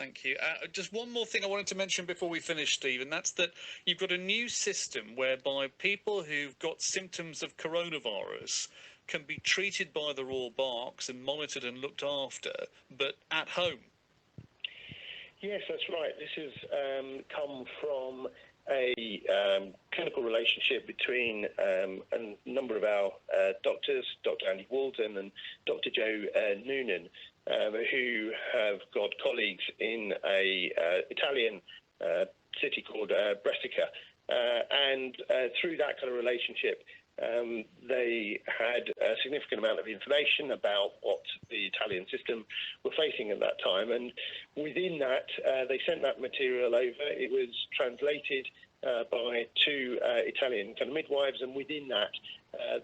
Thank you. Just one more thing I wanted to mention before we finish, Steve, and that's that you've got a new system whereby people who've got symptoms of coronavirus can be treated by the Royal Berks and monitored and looked after, but at home. Yes, that's right. This has come from a clinical relationship between a number of our doctors, Dr. Andy Walden and Dr. Joe Noonan, who have got colleagues in a Italian city called Brescia. And through that kind of relationship, they had a significant amount of information about what the Italian system were facing at that time. And within that, they sent that material over. It was translated by two Italian kind of midwives, and within that,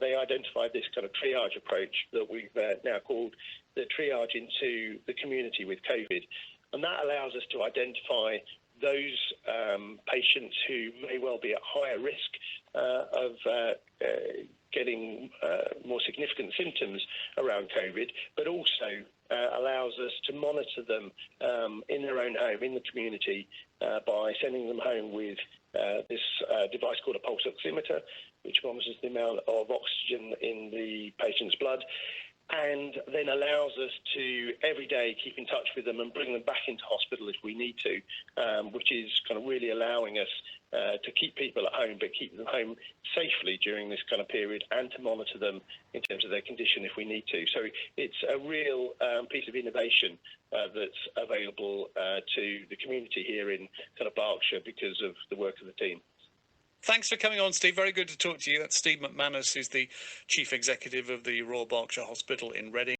they identified this kind of triage approach that we've now called the triage into the community with COVID. And that allows us to identify those patients who may well be at higher risk of getting more significant symptoms around COVID, but also allows us to monitor them in their own home, in the community, by sending them home with this device called a pulse oximeter, which monitors the amount of oxygen in the patient's blood, and then allows us to every day keep in touch with them and bring them back into hospital if we need to, which is kind of really allowing us to keep people at home, but keep them home safely during this kind of period, and to monitor them in terms of their condition if we need to. So it's a real piece of innovation that's available to the community here in kind of Berkshire because of the work of the team. Thanks for coming on, Steve. Very good to talk to you. That's Steve McManus, who's the Chief Executive of the Royal Berkshire Hospital in Reading.